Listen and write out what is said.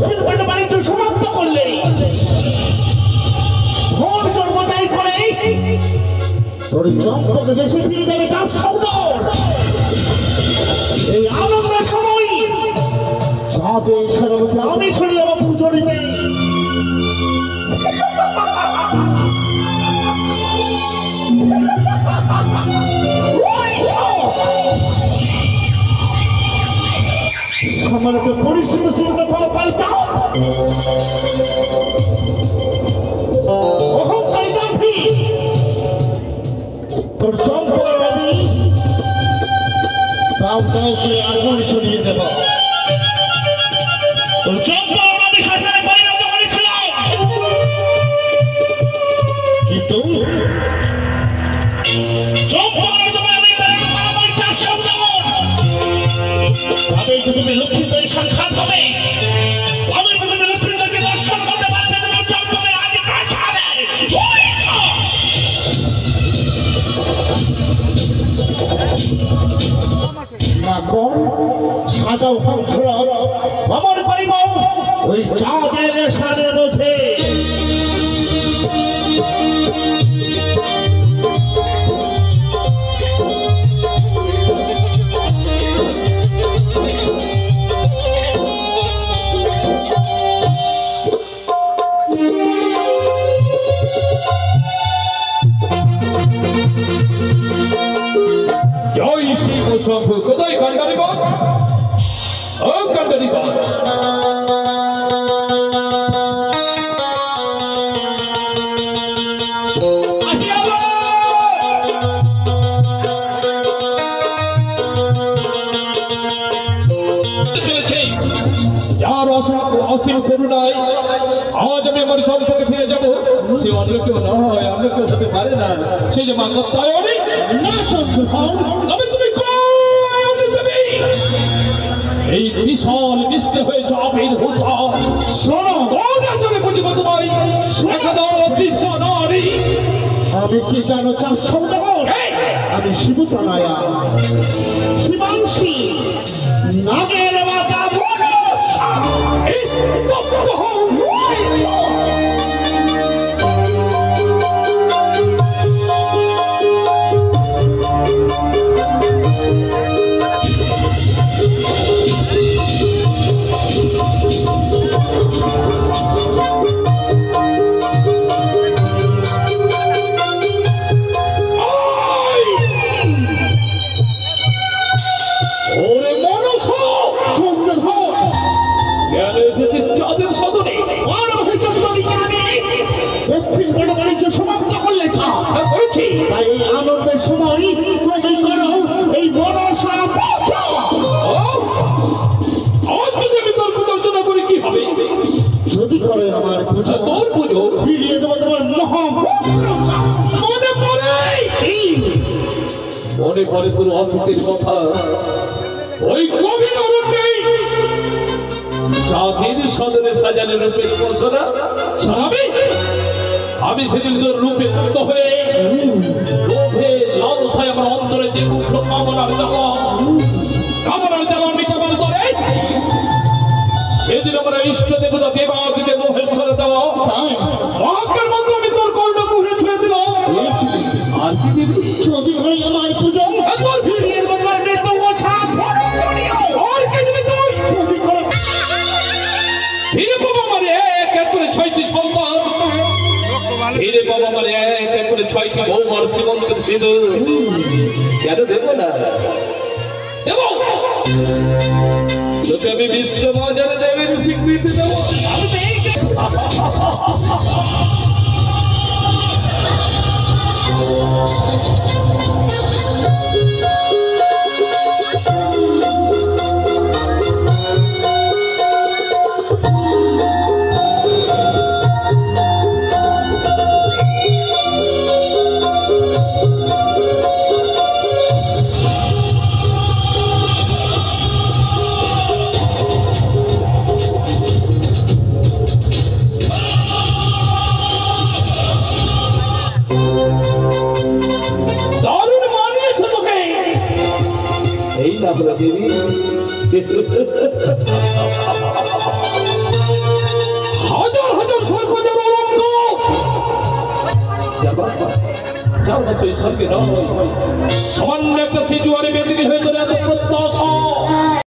দক্ষিণ পাটে বাণিজ্য সমাপ্ত করলে ভোর জন্মদায়ী করে তোর চম্পকে দেশে ফিরে যাবে চার শব্দ। এই আনন্দের সময় চাঁদের সারামুখে আমি ছড়িয়ে যাবো পুজো দিতে। সম্রাট পরিচিত চিন্তা ফল চাও অহংকারী দাম্ভী তোর চম্পক রবি দাও দাও করে আগুন ছড়িয়ে দেব। তোর চম্পক রবি শাসনে পরিণত করেছিল, কিন্তু চম্পক তুমি লক্ষ্মীদের সাক্ষাৎ হবে, আমি তুমি লক্ষ্মীদেরকে দর্শন করতে পারবে। তোমার চম্পকের আগে সাজাও হংসরাজ আমার করিব ওই চাঁদের সানের মধ্যে। কোথায় কান্ডারি বল, ও কান্ডারি বল। যার অসীম করুণায় আজ আমি আমার চম্পকে ফিরে যাবো, সে অন্য কেউ নয়, অন্য কেউ হতে পারে না, সে যে মা কাত্যায়নী। তবে তুমি এই বিশাল বিশ্বে হয়ে চাপের হোতা শোনো, চলে বুঝবো তোমায় দৃশ্য নারী। আমি কি জানো চার সৌদাগর, আমি শিবতনয়া শিবাংশী নাগের মাতা সমাপ্ত করলে তাই আনন্দের সময় তুমি করো এই মনসা পুজো। যদি আমি তোর পূজা করি কি হবে? যদি করে আমার পুজো, তোর পুজো ফিরিয়ে দেবো তোমার মনে পড়ে তোর অতীতের কথা। ওই গভীর অরণ্যে চাঁদের সদনে সাজানো রূপের বসরা ছড়াবে। আমি সেদিন তোর রূপে মুক্ত হয়ে লোভে লালসায় আমার অন্তরে যে মুখ্য কামনার জ্বালা মিটাবার করে, সেদিন আমার ইষ্ট দেবতা দেবাদিদেব মহেশ্বরে দেওয়া মহাত্মার মধ্যে আমি তোর কর্ণকুহরে ছুঁয়ে দিলাম। আর কি দিবি? যদি করে আমার পুজো ফিরিয়ে দেবো তোমার আর কি দিবি তুই? যদি করে ফিরে পাবো আমার এক এক করে 6টি সন্তান, ফিরে পাবো আমার এক এক করে 6টি বৌমার সীমন্তের সিঁদুর। কেন দেবো না? দেব। তোকে আমি বিশ্ব বাজারে দেবের স্বীকৃতি দেবো। দেবী যাও না সেই স্বর্গে নয় সামান্য একটা সিজুয়ারি বেদিনী হয়ে গেলে এত প্রত্যাশা